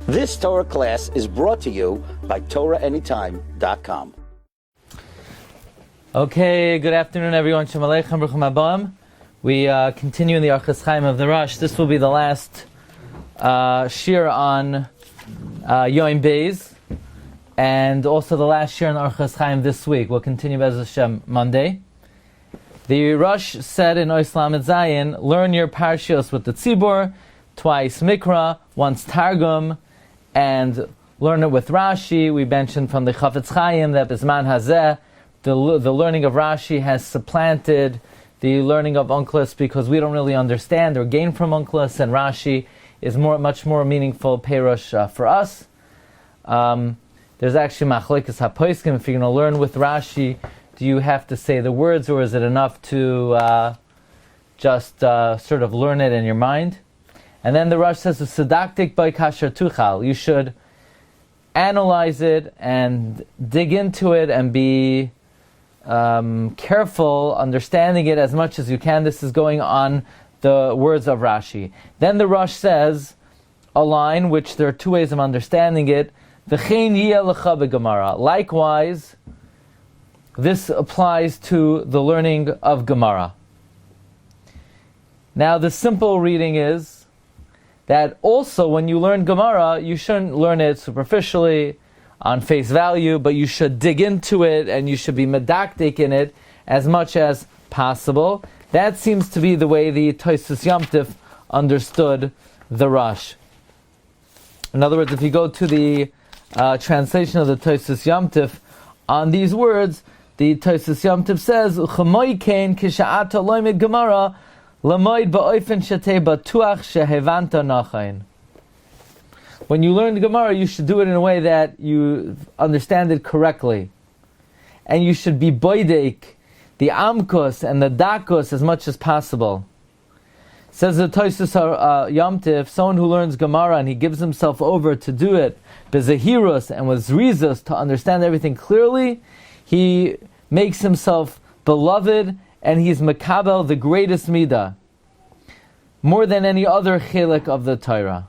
This Torah class is brought to you by TorahAnytime.com. Okay, good afternoon everyone. Shalom Aleichem, Baruchim Haba. We continue in the Orchos Chaim of the Rosh. This will be the last shir on Yom Beis, and also the last shir on Orchos Chaim this week. We'll continue Bez Hashem Monday. The Rosh said in Ois Lamed Zayin, learn your parshios with the tzibur, twice Mikra, once Targum, and learn it with Rashi. We mentioned from the Chafetz Chaim that Bisman Hazeh, the learning of Rashi has supplanted the learning of Onkelos because we don't really understand or gain from Onkelos, and Rashi is much more meaningful Perush for us. There's actually Machlokes HaPoskim. If you're going to learn with Rashi, do you have to say the words, or is it enough to just sort of learn it in your mind? And then the Rosh says, "Sedaktik by kasher tuchal." You should analyze it and dig into it and be careful, understanding it as much as you can. This is going on the words of Rashi. Then the Rosh says a line, which there are two ways of understanding it. V'chein yeh lecha b'Gemara. Likewise, this applies to the learning of Gemara. Now, the simple reading is that also when you learn Gemara, you shouldn't learn it superficially, on face value, but you should dig into it and you should be medakdik in it as much as possible. That seems to be the way the Tosfos Yom Tov understood the Rosh. In other words, if you go to the translation of the Tosfos Yom Tov on these words, the Tosfos Yom Tov says, "Chamoy kein kisha'ata loimid Gemara lamoid ba'ofen shetei batuach shehevanta nachain." When you learn the Gemara, you should do it in a way that you understand it correctly, and you should be boidek the amkos and the dakos as much as possible. Says the Tosfos Yom Tov, someone who learns Gemara and he gives himself over to do it bezahirus and with zrizos to understand everything clearly, he makes himself beloved, and he's makabel, the greatest midah, more than any other chilek of the Torah.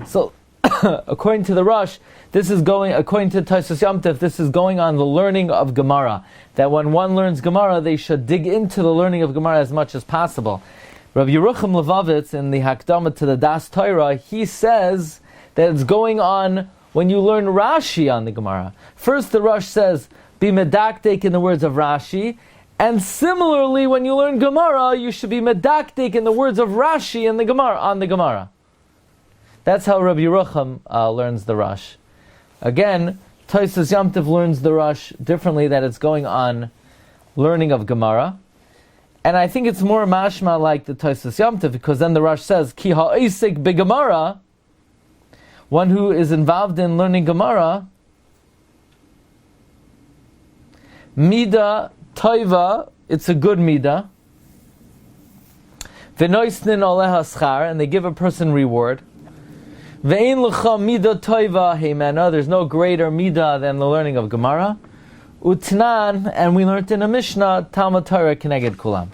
So, according to the Rosh, according to Tosfos Yom Tov, this is going on the learning of Gemara. That when one learns Gemara, they should dig into the learning of Gemara as much as possible. Rabbi Yerucham Levavitz, in the Hakdama to the Das Torah, he says that it's going on when you learn Rashi on the Gemara. First, the Rosh says, be medakdik in the words of Rashi, and similarly, when you learn Gemara, you should be medakdik in the words of Rashi in the Gemara, on the Gemara. That's how Rabbi Yerucham learns the Rosh. Again, Tosfos Yom Tov learns the Rosh differently, that it's going on learning of Gemara. And I think it's more mashma like the Tosfos Yom Tov, because then the Rosh says, Ki ha'isik be'Gemara, one who is involved in learning Gemara, Mida Toiva, it's a good Mida, V'noisnin oleha schar, and they give a person reward. Ve'in l'cha Mida Toiva heimena, there's no greater Mida than the learning of Gemara. Utnan, and we learned in a Mishnah, Talmud Torah keneged kulam.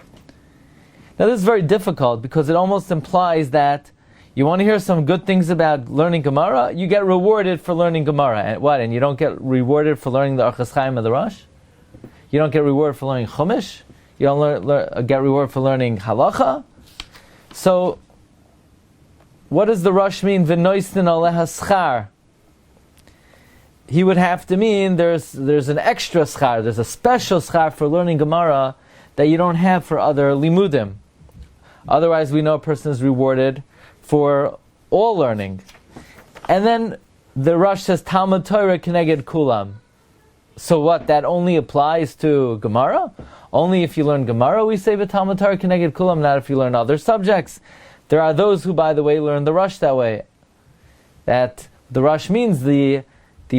Now this is very difficult because it almost implies that you want to hear some good things about learning Gemara, you get rewarded for learning Gemara. And what? And you don't get rewarded for learning the Orchos Chaim of the Rosh? You don't get rewarded for learning Chumash? You don't get rewarded for learning Halacha? So, what does the Rosh mean? V'noistin oleha schar. He would have to mean there's an extra schar, there's a special schar for learning Gemara that you don't have for other limudim. Otherwise, we know a person is rewarded for all learning. And then the Rosh says, Talmud Torah keneged kulam. So what, that only applies to Gemara? Only if you learn Gemara we say Talmud Torah keneged kulam, not if you learn other subjects. There are those who, by the way, learn the Rosh that way. That the Rosh means the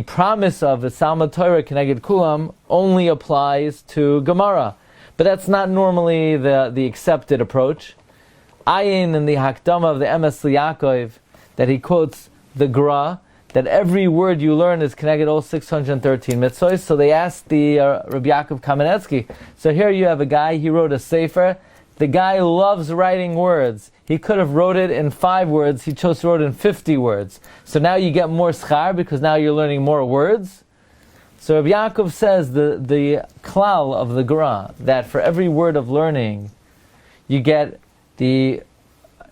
promise of the Talmud Torah keneged kulam only applies to Gemara. But that's not normally the accepted approach. Ayin in the Hakdama of the Emes Yaakov, that he quotes the Gra, that every word you learn is connected all 613 mitzvahs. So they asked the Rabbi Yaakov Kamenetsky, so here you have a guy, he wrote a sefer The guy loves writing words. He could have wrote it in 5 words. He chose to write it in 50 words. So now you get more schar because now you're learning more words. So Rabbi Yaakov says the klal of the Gemara, that for every word of learning, you get the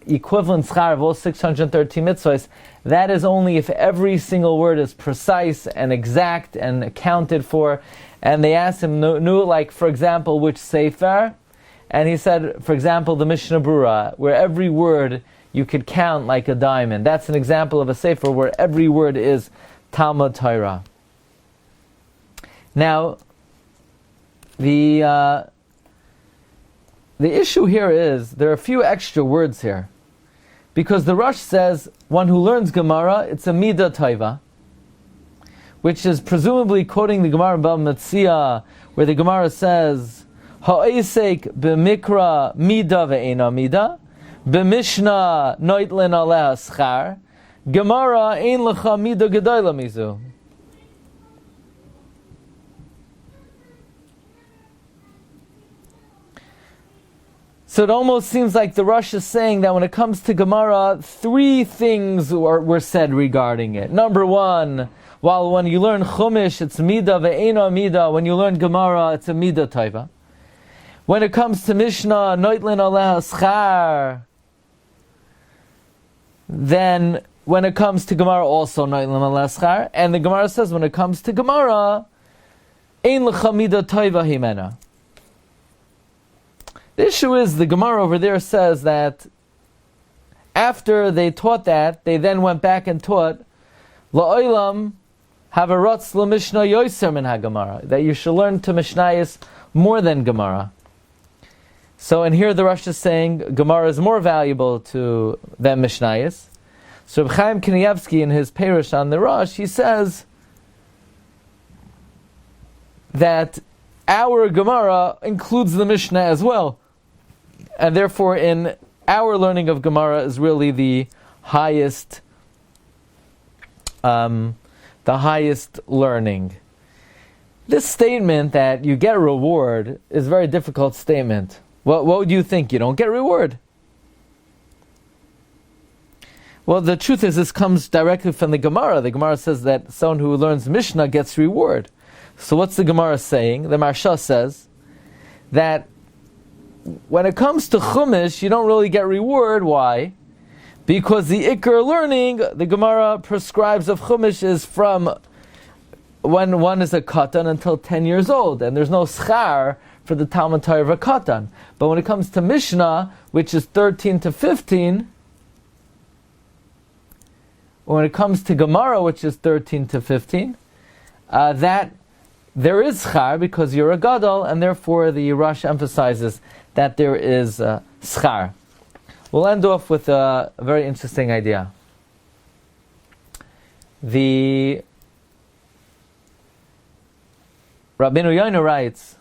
equivalent schar of all 613 mitzvahs. That is only if every single word is precise and exact and accounted for. And they asked him, like, for example, which sefer? And he said, for example, the Mishnah Brura, where every word you could count like a diamond. That's an example of a sefer where every word is Talmud Torah. Now, the issue here is, there are a few extra words here. Because the Rosh says, one who learns Gemara, it's a midah taiva, which is presumably quoting the Gemara Bava Metzia, where the Gemara says, Ha'esek b'mikra midah ve'ena midah, b'mishnah noitlin aleha schar, Gemara ein lecha midah gedayla mizu. So it almost seems like the Rosh is saying that when it comes to Gemara, 3 things were said regarding it. Number 1, while when you learn Chumash, it's midah ve'ena midah. When you learn Gemara, it's a midah taiva. When it comes to Mishnah, noitlin aleha schar. Then when it comes to Gemara, also noitlin aleha schar. And the Gemara says when it comes to Gemara, ein lecha midah taiva himena. The issue is, the Gemara over there says that after they taught that, they then went back and taught la'olam havarotz l'mishnah yoser min haGemara, that you should learn to Mishnayos more than Gemara. So, and here the Rosh is saying Gemara is more valuable than Mishnayos. So Chaim in his Perush on the Rosh, he says that our Gemara includes the Mishnah as well. And therefore, in our learning of Gemara is really the highest learning. This statement that you get a reward is a very difficult statement. What would you think? You don't get reward. Well, the truth is, this comes directly from the Gemara. The Gemara says that someone who learns Mishnah gets reward. So what's the Gemara saying? The Marsha says that when it comes to Chumash, you don't really get reward. Why? Because the Iker learning, the Gemara prescribes of Chumash, is from when one is a katan until 10 years old, and there's no schar for the Talmud Torah of a katan. But when it comes to Mishnah, which is 13 to 15, when it comes to Gemara, which is 13 to 15, that there is schar because you're a gadol, and therefore the Rosh emphasizes that there is schar. We'll end off with a very interesting idea. The Rabbi Yoina writes,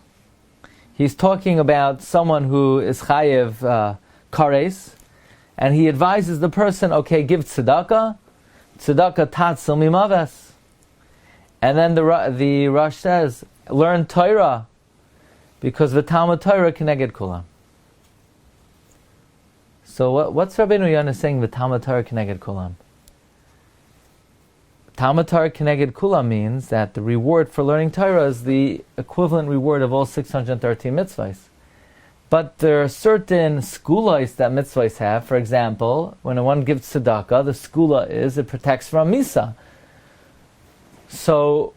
he's talking about someone who is chayev kares, and he advises the person, okay, give tzedakah tatzil mimaves. And then the Rosh says, learn Torah, because the Talmud Torah keneged kulam. So what's Rabbi Yoina saying, the Talmud Torah keneged kulam? Talmud Torah keneged kulam means that the reward for learning Torah is the equivalent reward of all 613 mitzvahs. But there are certain skulas that mitzvahs have. For example, when one gives tzedakah, the skula is it protects from misa. So,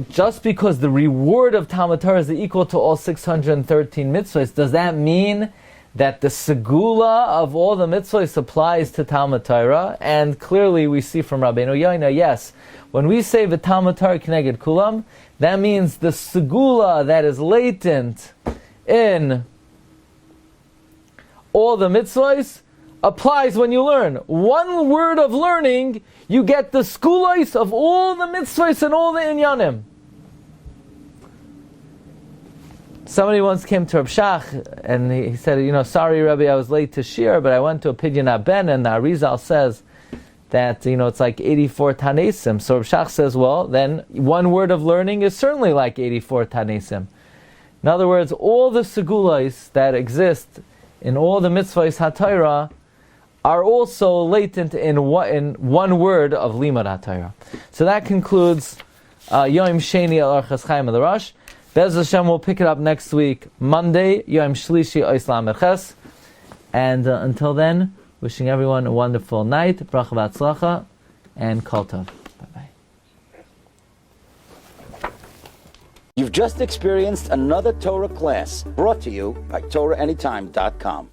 just because the reward of Talmud Torah is equal to all 613 mitzvahs, does that mean that the segula of all the mitzvahs applies to Talmud Torah? And clearly we see from Rabbeinu Yoina, yes, when we say the Talmud Torah keneged kulam, that means the segula that is latent in all the mitzvahs applies when you learn. One word of learning, you get the skulais of all the mitzvahs and all the inyanim. Somebody once came to Reb Shach and he said, sorry Rabbi, I was late to shir, but I went to a Pidyon Aben, and the Arizal says that, it's like 84 Tanesim. So Reb Shach says, well, then one word of learning is certainly like 84 Tanesim. In other words, all the segulais that exist in all the mitzvahs HaTorah are also latent in one word of Limud HaTorah. So that concludes Yom Sheni al Orchos Chaim of the Rosh. Bez Hashem will pick it up next week, Monday, Yom Shlishi Oislam Erches. And until then, wishing everyone a wonderful night, bracha v'atzlacha, and kol tov. Bye-bye. You've just experienced another Torah class brought to you by TorahAnytime.com.